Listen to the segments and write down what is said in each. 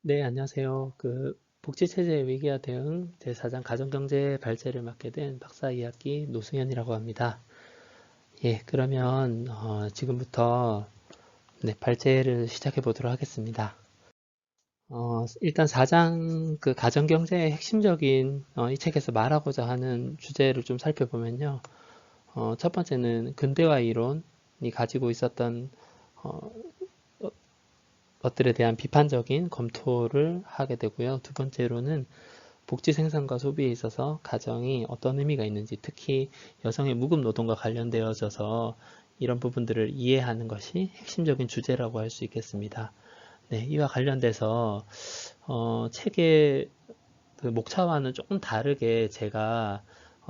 네, 안녕하세요. 복지체제 위기화 대응 제4장 가정경제 발제를 맡게 된 박사 2학기 노승현이라고 합니다. 예, 그러면 지금부터 네, 발제를 시작해 보도록 하겠습니다. 일단 4장 가정경제의 핵심적인 이 책에서 말하고자 하는 주제를 좀 살펴보면요. 첫 번째는 근대화 이론이 가지고 있었던 어, 것들에 대한 비판적인 검토를 하게 되고요. 두 번째로는 복지 생산과 소비에 있어서 가정이 어떤 의미가 있는지, 특히 여성의 무급 노동과 관련되어져서 이런 부분들을 이해하는 것이 핵심적인 주제라고 할 수 있겠습니다. 네, 이와 관련돼서 책의 목차와는 조금 다르게 제가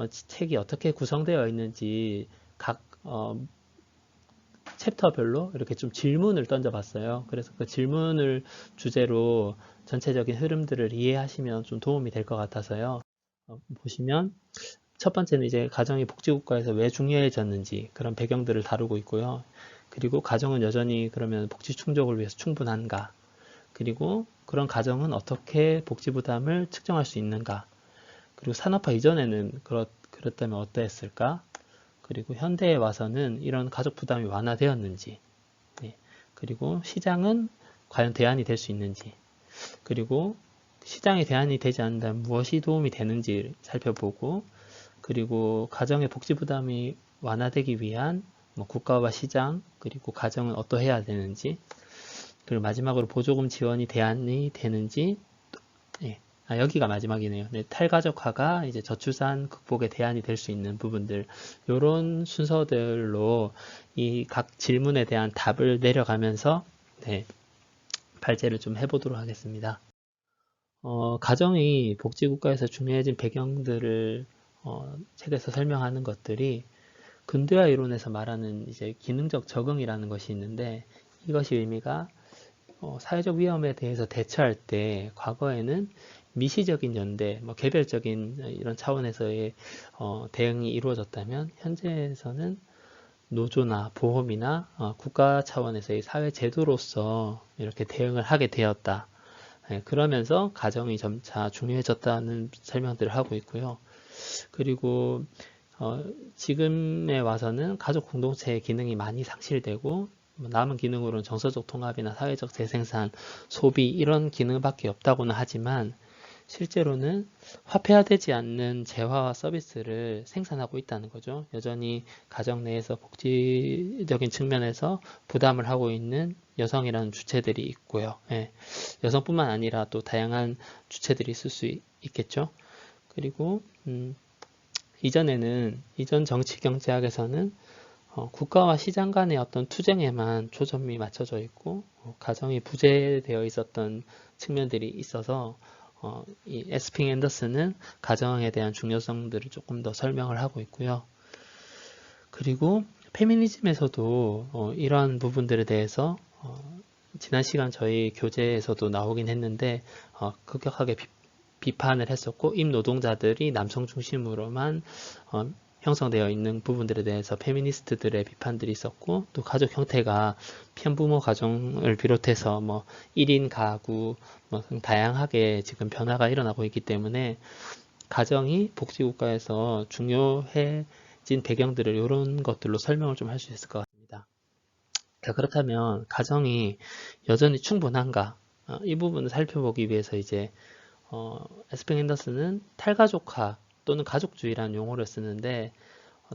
책이 어떻게 구성되어 있는지 각 챕터별로 이렇게 좀 질문을 던져봤어요. 그래서 그 질문을 주제로 전체적인 흐름들을 이해하시면 좀 도움이 될 것 같아서요. 보시면 첫 번째는 이제 가정이 복지국가에서 왜 중요해졌는지 그런 배경들을 다루고 있고요. 그리고 가정은 여전히 그러면 복지 충족을 위해서 충분한가? 그리고 그런 가정은 어떻게 복지 부담을 측정할 수 있는가? 그리고 산업화 이전에는 그렇다면 어떠했을까? 그리고 현대에 와서는 이런 가족 부담이 완화되었는지, 네. 그리고 시장은 과연 대안이 될 수 있는지, 그리고 시장이 대안이 되지 않는다면 무엇이 도움이 되는지 살펴보고, 그리고 가정의 복지 부담이 완화되기 위한 국가와 시장, 그리고 가정은 어떠해야 되는지, 그리고 마지막으로 보조금 지원이 대안이 되는지, 예. 여기가 마지막이네요. 네, 탈가족화가 이제 저출산 극복의 대안이 될 수 있는 부분들, 이런 순서들로 이 각 질문에 대한 답을 내려가면서 네, 발제를 좀 해보도록 하겠습니다. 가정이 복지국가에서 중요해진 배경들을 책에서 설명하는 것들이 근대화 이론에서 말하는 이제 기능적 적응이라는 것이 있는데 이것이 의미가 사회적 위험에 대해서 대처할 때 과거에는 미시적인 연대, 개별적인 이런 차원에서의 대응이 이루어졌다면 현재에서는 노조나 보험이나 국가 차원에서의 사회 제도로서 이렇게 대응을 하게 되었다. 예, 그러면서 가정이 점차 중요해졌다는 설명들을 하고 있고요. 그리고 어, 지금에 와서는 가족 공동체의 기능이 많이 상실되고 남은 기능으로는 정서적 통합이나 사회적 재생산, 소비 이런 기능밖에 없다고는 하지만 실제로는 화폐화되지 않는 재화와 서비스를 생산하고 있다는 거죠. 여전히 가정 내에서 복지적인 측면에서 부담을 하고 있는 여성이라는 주체들이 있고요. 예, 여성뿐만 아니라 또 다양한 주체들이 있을 수 있겠죠. 그리고 이전 정치 경제학에서는 국가와 시장 간의 어떤 투쟁에만 초점이 맞춰져 있고 가정이 부재되어 있었던 측면들이 있어서 이 에스핑 앤더슨은 가정에 대한 중요성들을 조금 더 설명을 하고 있고요. 그리고 페미니즘에서도 이러한 부분들에 대해서 지난 시간 저희 교재에서도 나오긴 했는데 급격하게 비판을 했었고 임노동자들이 남성 중심으로만 형성되어 있는 부분들에 대해서 페미니스트들의 비판들이 있었고 또 가족 형태가 편부모 가정을 비롯해서 1인 가구 다양하게 지금 변화가 일어나고 있기 때문에 가정이 복지국가에서 중요해진 배경들을 이런 것들로 설명을 좀 할 수 있을 것 같습니다. 자, 그렇다면 가정이 여전히 충분한가? 이 부분을 살펴보기 위해서 이제 에스팽 앤더슨은 탈가족화 또는 가족주의라는 용어를 쓰는데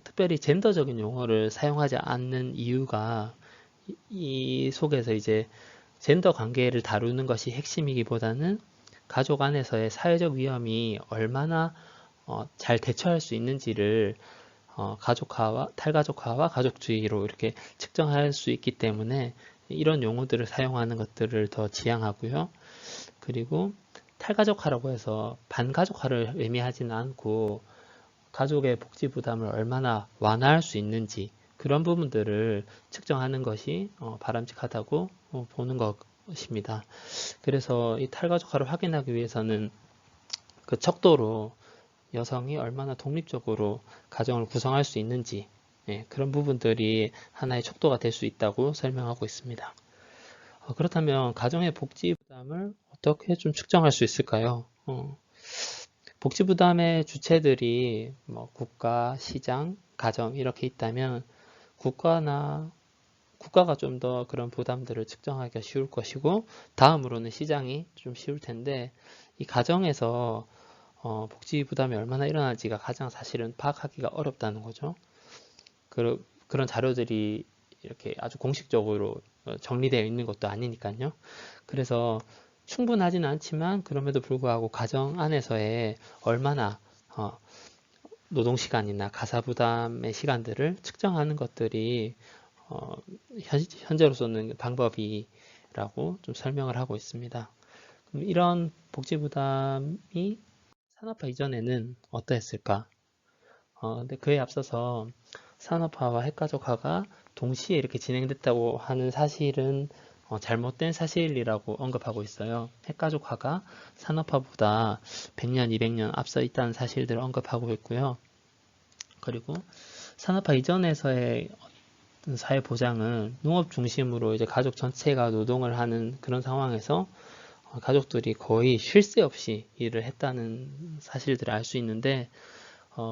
특별히 젠더적인 용어를 사용하지 않는 이유가 이 속에서 이제 젠더 관계를 다루는 것이 핵심이기보다는 가족 안에서의 사회적 위험이 얼마나 잘 대처할 수 있는지를 가족화와 탈가족화와 가족주의로 이렇게 측정할 수 있기 때문에 이런 용어들을 사용하는 것들을 더 지향하고요. 그리고 탈가족화라고 해서 반가족화를 의미하지는 않고 가족의 복지 부담을 얼마나 완화할 수 있는지 그런 부분들을 측정하는 것이 바람직하다고 보는 것입니다. 그래서 이 탈가족화를 확인하기 위해서는 그 척도로 여성이 얼마나 독립적으로 가정을 구성할 수 있는지 그런 부분들이 하나의 척도가 될 수 있다고 설명하고 있습니다. 그렇다면 가정의 복지 부담을 어떻게 좀 측정할 수 있을까요? 복지부담의 주체들이 뭐 국가, 시장, 가정 이렇게 있다면 국가가 좀 더 그런 부담들을 측정하기가 쉬울 것이고 다음으로는 시장이 좀 쉬울 텐데 이 가정에서 복지 부담이 얼마나 일어날지가 가장 사실은 파악하기가 어렵다는 거죠. 그런 자료들이 이렇게 아주 공식적으로 정리되어 있는 것도 아니니까요. 그래서 충분하지는 않지만 그럼에도 불구하고 가정 안에서의 얼마나 노동시간이나 가사부담의 시간들을 측정하는 것들이 현재로서는 방법이라고 좀 설명을 하고 있습니다. 그럼 이런 복지부담이 산업화 이전에는 어떠했을까? 근데 그에 앞서서 산업화와 핵가족화가 동시에 이렇게 진행됐다고 하는 사실은 잘못된 사실이라고 언급하고 있어요. 핵가족화가 산업화보다 100년, 200년 앞서 있다는 사실들을 언급하고 있고요. 그리고 산업화 이전에서의 사회 보장은 농업 중심으로 이제 가족 전체가 노동을 하는 그런 상황에서 가족들이 거의 쉴 새 없이 일을 했다는 사실들을 알 수 있는데,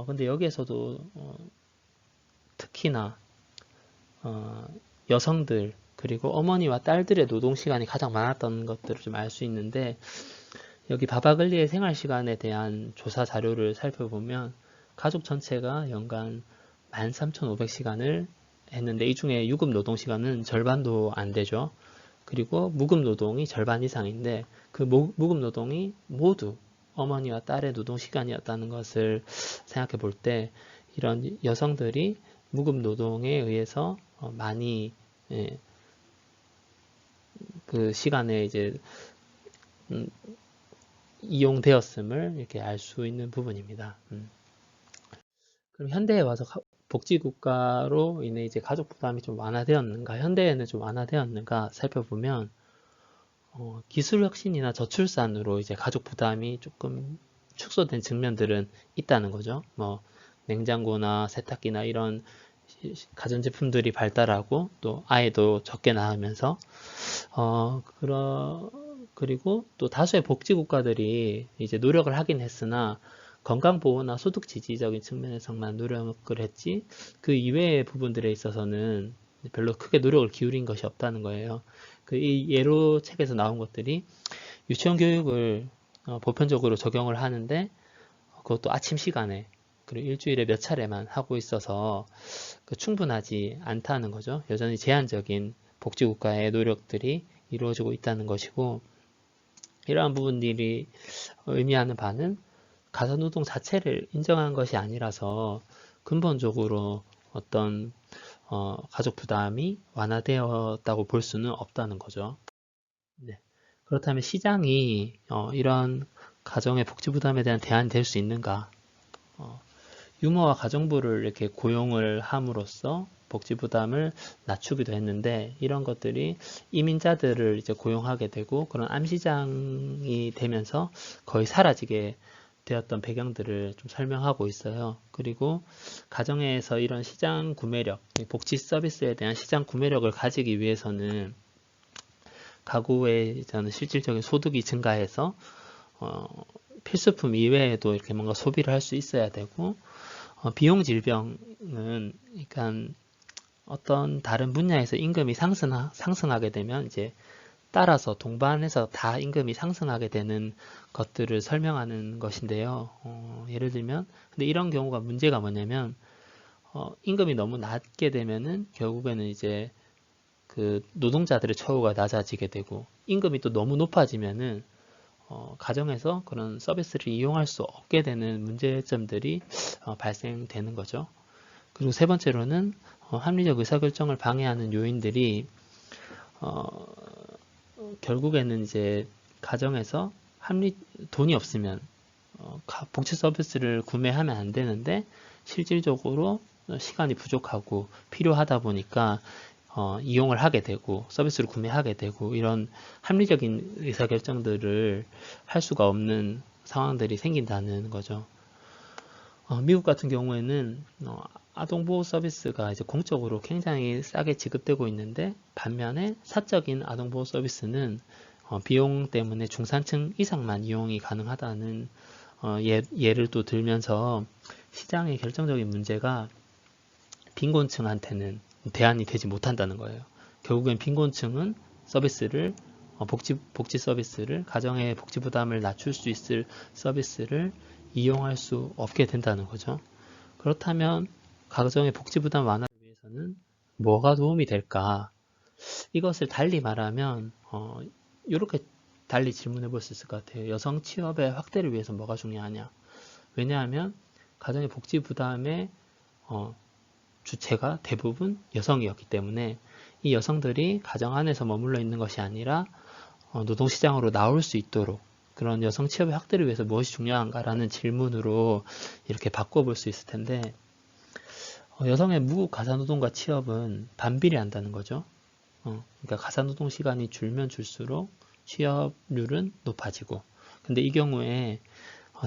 근데 여기에서도 특히나 여성들 그리고 어머니와 딸들의 노동 시간이 가장 많았던 것들을 좀 알 수 있는데, 여기 바바글리의 생활 시간에 대한 조사 자료를 살펴보면 가족 전체가 연간 13,500시간을 했는데 이 중에 유급 노동 시간은 절반도 안 되죠. 그리고 무급 노동이 절반 이상인데 그 무급 노동이 모두 어머니와 딸의 노동 시간이었다는 것을 생각해 볼 때 이런 여성들이 무급 노동에 의해서 많이 그 시간에 이제 이용되었음을 이렇게 알 수 있는 부분입니다. 그럼 현대에 와서 복지국가로 인해 이제 가족 부담이 좀 완화되었는가, 현대에는 좀 완화되었는가 살펴보면 기술 혁신이나 저출산으로 이제 가족 부담이 조금 축소된 측면들은 있다는 거죠. 뭐 냉장고나 세탁기나 이런 가전제품들이 발달하고 또 아이도 적게 낳으면서 그리고 또 다수의 복지 국가들이 이제 노력을 하긴 했으나 건강보호나 소득 지지적인 측면에서만 노력을 했지 그 이외의 부분들에 있어서는 별로 크게 노력을 기울인 것이 없다는 거예요. 이 예로 책에서 나온 것들이 유치원 교육을 보편적으로 적용을 하는데 그것도 아침 시간에 그리고 일주일에 몇 차례만 하고 있어서 충분하지 않다는 거죠. 여전히 제한적인 복지국가의 노력들이 이루어지고 있다는 것이고 이러한 부분들이 의미하는 바는 가사노동 자체를 인정한 것이 아니라서 근본적으로 어떤 가족 부담이 완화되었다고 볼 수는 없다는 거죠. 네. 그렇다면 시장이 이런 가정의 복지 부담에 대한 대안이 될 수 있는가? 유머와 가정부를 이렇게 고용을 함으로써 복지 부담을 낮추기도 했는데 이런 것들이 이민자들을 이제 고용하게 되고 그런 암시장이 되면서 거의 사라지게 되었던 배경들을 좀 설명하고 있어요. 그리고 가정에서 이런 시장 구매력, 복지 서비스에 대한 시장 구매력을 가지기 위해서는 가구의 저는 실질적인 소득이 증가해서 필수품 이외에도 이렇게 뭔가 소비를 할 수 있어야 되고 비용 질병은 그러니까 어떤 다른 분야에서 임금이 상승하게 되면 이제 따라서 동반해서 다 임금이 상승하게 되는 것들을 설명하는 것인데요. 예를 들면 근데 이런 경우가 문제가 뭐냐면 임금이 너무 낮게 되면은 결국에는 이제 그 노동자들의 처우가 낮아지게 되고 임금이 또 너무 높아지면은 가정에서 그런 서비스를 이용할 수 없게 되는 문제점들이 발생되는 거죠. 그리고 세 번째로는 합리적 의사결정을 방해하는 요인들이 결국에는 이제 가정에서 돈이 없으면 복지 서비스를 구매하면 안 되는데 실질적으로 시간이 부족하고 필요하다 보니까 이용을 하게 되고 서비스를 구매하게 되고 이런 합리적인 의사결정들을 할 수가 없는 상황들이 생긴다는 거죠. 미국 같은 경우에는 아동보호 서비스가 이제 공적으로 굉장히 싸게 지급되고 있는데 반면에 사적인 아동보호 서비스는 비용 때문에 중산층 이상만 이용이 가능하다는 예를 또 들면서 시장의 결정적인 문제가 빈곤층한테는 대안이 되지 못한다는 거예요. 결국엔 빈곤층은 서비스를 복지 서비스를 가정의 복지 부담을 낮출 수 있을 서비스를 이용할 수 없게 된다는 거죠. 그렇다면 가정의 복지 부담 완화를 위해서는 뭐가 도움이 될까? 이것을 달리 말하면 이렇게 달리 질문해 볼 수 있을 것 같아요. 여성 취업의 확대를 위해서 뭐가 중요하냐? 왜냐하면 가정의 복지 부담의 주체가 대부분 여성이었기 때문에 이 여성들이 가정 안에서 머물러 있는 것이 아니라 노동시장으로 나올 수 있도록 그런 여성 취업의 확대를 위해서 무엇이 중요한가라는 질문으로 이렇게 바꿔볼 수 있을 텐데 여성의 무가사노동과 취업은 반비례한다는 거죠. 그러니까 가사노동 시간이 줄면 줄수록 취업률은 높아지고 근데 이 경우에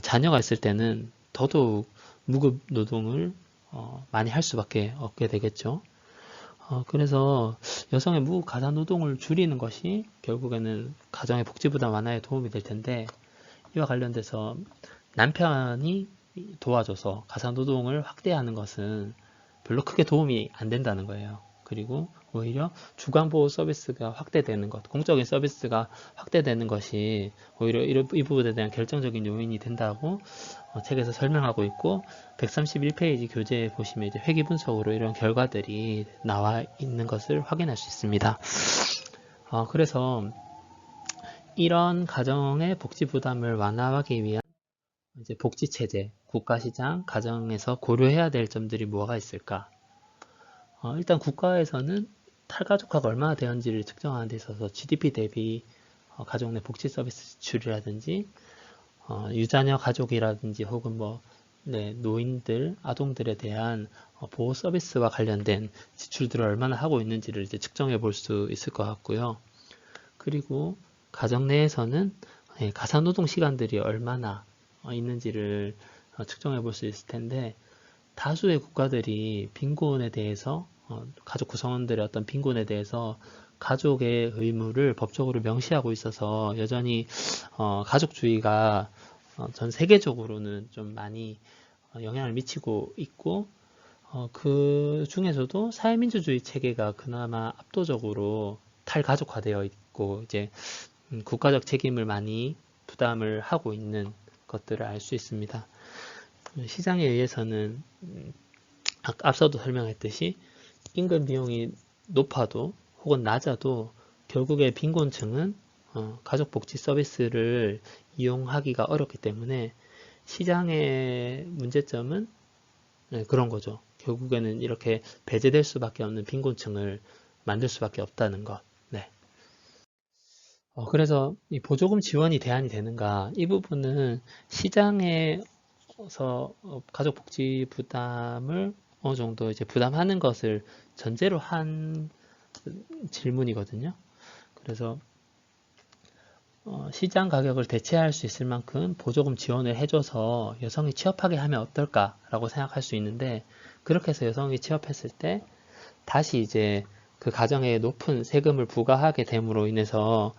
자녀가 있을 때는 더더욱 무급 노동을 많이 할 수밖에 없게 되겠죠. 그래서 여성의 무가사노동을 줄이는 것이 결국에는 가정의 복지부담 완화에 도움이 될 텐데 이와 관련돼서 남편이 도와줘서 가사노동을 확대하는 것은 별로 크게 도움이 안 된다는 거예요. 그리고 오히려 주간보호 서비스가 확대되는 것, 공적인 서비스가 확대되는 것이 오히려 이 부분에 대한 결정적인 요인이 된다고 책에서 설명하고 있고 131페이지 교재에 보시면 이제 회귀 분석으로 이런 결과들이 나와 있는 것을 확인할 수 있습니다. 그래서 이런 가정의 복지 부담을 완화하기 위한 이제 복지 체제, 국가시장, 가정에서 고려해야 될 점들이 뭐가 있을까? 일단 국가에서는 탈가족화가 얼마나 되었는지를 측정하는 데 있어서 GDP 대비 가족 내 복지 서비스 지출이라든지 유자녀 가족이라든지 혹은 노인들, 아동들에 대한 보호 서비스와 관련된 지출들을 얼마나 하고 있는지를 이제 측정해 볼 수 있을 것 같고요. 그리고 가정 내에서는 가사노동 시간들이 얼마나 있는지를 측정해 볼 수 있을 텐데 다수의 국가들이 빈곤에 대해서 가족 구성원들의 어떤 빈곤에 대해서 가족의 의무를 법적으로 명시하고 있어서 여전히 가족주의가 전 세계적으로는 좀 많이 영향을 미치고 있고 그 중에서도 사회민주주의 체계가 그나마 압도적으로 탈가족화되어 있고 이제 국가적 책임을 많이 부담을 하고 있는 것들을 알 수 있습니다. 시장에 의해서는 앞서도 설명했듯이 임금 비용이 높아도 혹은 낮아도 결국에 빈곤층은 가족복지 서비스를 이용하기가 어렵기 때문에 시장의 문제점은 그런 거죠. 결국에는 이렇게 배제될 수밖에 없는 빈곤층을 만들 수밖에 없다는 것. 네. 그래서 이 보조금 지원이 대안이 되는가? 이 부분은 시장에서 가족복지 부담을 어느 정도 이제 부담하는 것을 전제로 한 질문이거든요. 그래서 시장 가격을 대체할 수 있을 만큼 보조금 지원을 해줘서 여성이 취업하게 하면 어떨까라고 생각할 수 있는데 그렇게 해서 여성이 취업했을 때 다시 이제 그 가정에 높은 세금을 부과하게 됨으로 인해서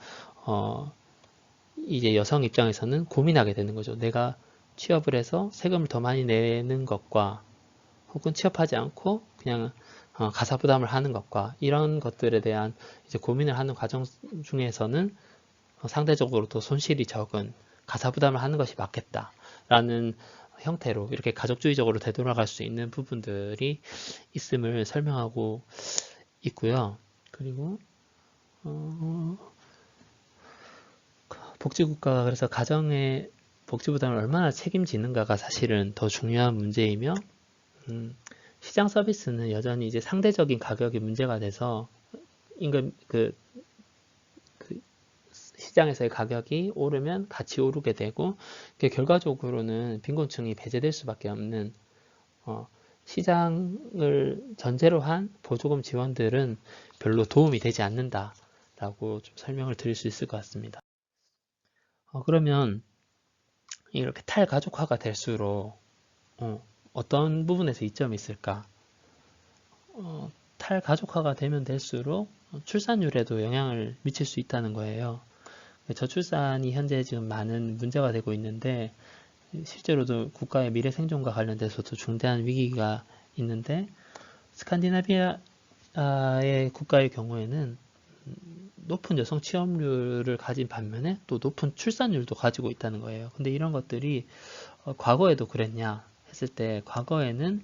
이제 여성 입장에서는 고민하게 되는 거죠. 내가 취업을 해서 세금을 더 많이 내는 것과 혹은 취업하지 않고 그냥 가사 부담을 하는 것과 이런 것들에 대한 이제 고민을 하는 과정 중에서는 상대적으로 더 손실이 적은 가사 부담을 하는 것이 맞겠다라는 형태로 이렇게 가족주의적으로 되돌아갈 수 있는 부분들이 있음을 설명하고 있고요. 그리고 복지국가가 그래서 가정의 복지 부담을 얼마나 책임지는가가 사실은 더 중요한 문제이며 시장 서비스는 여전히 이제 상대적인 가격이 문제가 돼서 임금 시장에서의 가격이 오르면 같이 오르게 되고 결과적으로는 빈곤층이 배제될 수밖에 없는 시장을 전제로 한 보조금 지원들은 별로 도움이 되지 않는다라고 좀 설명을 드릴 수 있을 것 같습니다. 그러면 이렇게 탈가족화가 될수록 어떤 부분에서 이점이 있을까? 탈가족화가 되면 될수록 출산율에도 영향을 미칠 수 있다는 거예요. 저출산이 현재 지금 많은 문제가 되고 있는데, 실제로도 국가의 미래 생존과 관련돼서도 중대한 위기가 있는데, 스칸디나비아의 국가의 경우에는 높은 여성 취업률을 가진 반면에 또 높은 출산율도 가지고 있다는 거예요. 근데 이런 것들이 과거에도 그랬냐 했을 때, 과거에는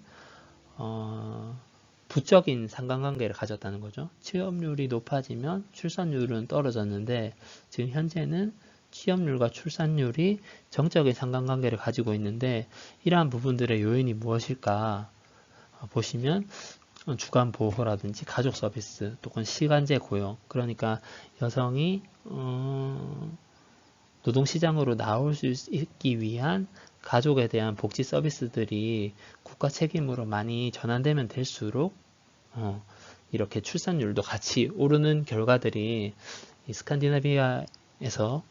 부적인 상관관계를 가졌다는 거죠. 취업률이 높아지면 출산율은 떨어졌는데, 지금 현재는 취업률과 출산율이 정적인 상관관계를 가지고 있는데, 이러한 부분들의 요인이 무엇일까 보시면, 주간 보호라든지 가족 서비스, 또는 시간제 고용, 그러니까 여성이 노동시장으로 나올 수 있기 위한 가족에 대한 복지 서비스들이 국가 책임으로 많이 전환되면 될수록 이렇게 출산율도 같이 오르는 결과들이 이 스칸디나비아에서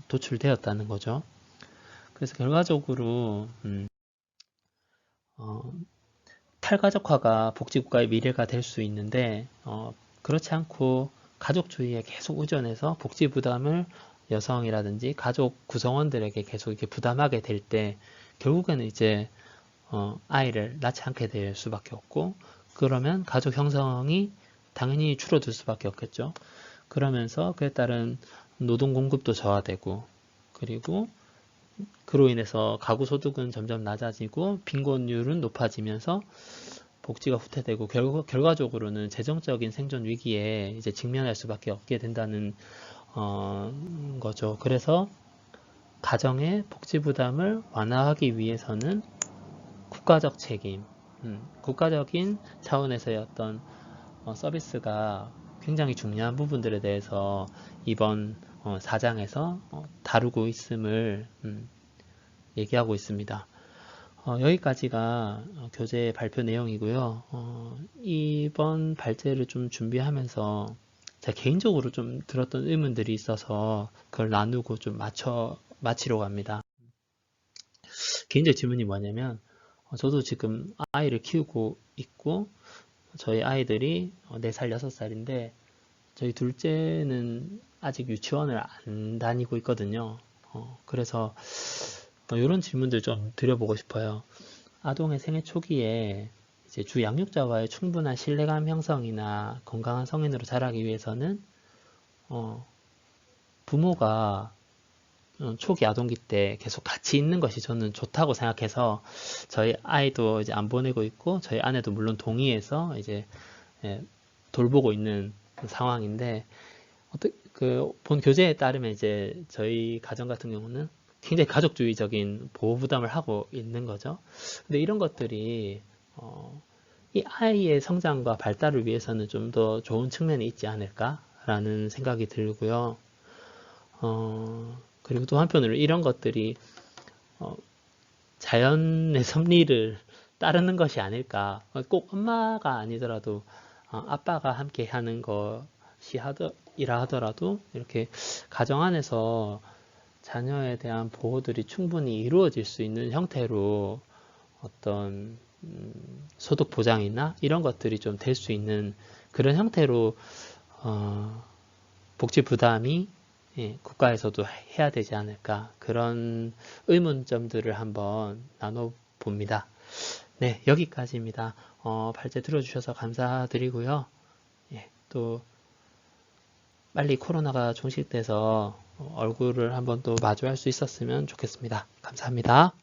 도출되었다는 거죠. 그래서 결과적으로 탈가족화가 복지국가의 미래가 될 수 있는데, 그렇지 않고 가족주의에 계속 의존해서 복지 부담을 여성이라든지 가족 구성원들에게 계속 이렇게 부담하게 될 때, 결국에는 이제 아이를 낳지 않게 될 수밖에 없고, 그러면 가족 형성이 당연히 줄어들 수밖에 없겠죠. 그러면서 그에 따른 노동 공급도 저하되고, 그리고 그로 인해서 가구 소득은 점점 낮아지고 빈곤율은 높아지면서 복지가 후퇴되고 결과적으로는 재정적인 생존 위기에 이제 직면할 수밖에 없게 된다는 거죠. 그래서 가정의 복지 부담을 완화하기 위해서는 국가적 책임, 국가적인 차원에서의 어떤 서비스가 굉장히 중요한 부분들에 대해서 이번 4장에서 다루고 있음을 얘기하고 있습니다. 여기까지가 교재 발표 내용이고요. 이번 발제를 좀 준비하면서 제가 개인적으로 좀 들었던 의문들이 있어서 그걸 나누고 좀 마치려고 합니다. 개인적 질문이 뭐냐면, 저도 지금 아이를 키우고 있고, 저희 아이들이 4살, 6살인데, 저희 둘째는 아직 유치원을 안 다니고 있거든요. 그래서 이런 질문들 좀 드려보고 싶어요. 아동의 생애 초기에 이제 주 양육자와의 충분한 신뢰감 형성이나 건강한 성인으로 자라기 위해서는 부모가 초기 아동기 때 계속 같이 있는 것이 저는 좋다고 생각해서 저희 아이도 이제 안 보내고 있고 저희 아내도 물론 동의해서 이제 돌보고 있는 상황인데 본 교재에 따르면 이제 저희 가정 같은 경우는 굉장히 가족주의적인 보호 부담을 하고 있는 거죠. 근데 이런 것들이 이 아이의 성장과 발달을 위해서는 좀 더 좋은 측면이 있지 않을까라는 생각이 들고요. 그리고 또 한편으로 이런 것들이 자연의 섭리를 따르는 것이 아닐까. 꼭 엄마가 아니더라도 아빠가 함께 하는 것이 이라 하더라도 이렇게 가정 안에서 자녀에 대한 보호들이 충분히 이루어질 수 있는 형태로 어떤 소득 보장이나 이런 것들이 좀 될 수 있는 그런 형태로 복지 부담이 국가에서도 해야 되지 않을까, 그런 의문점들을 한번 나눠봅니다. 네, 여기까지입니다. 발제 들어주셔서 감사드리고요. 또 빨리 코로나가 종식돼서 얼굴을 한번 또 마주할 수 있었으면 좋겠습니다. 감사합니다.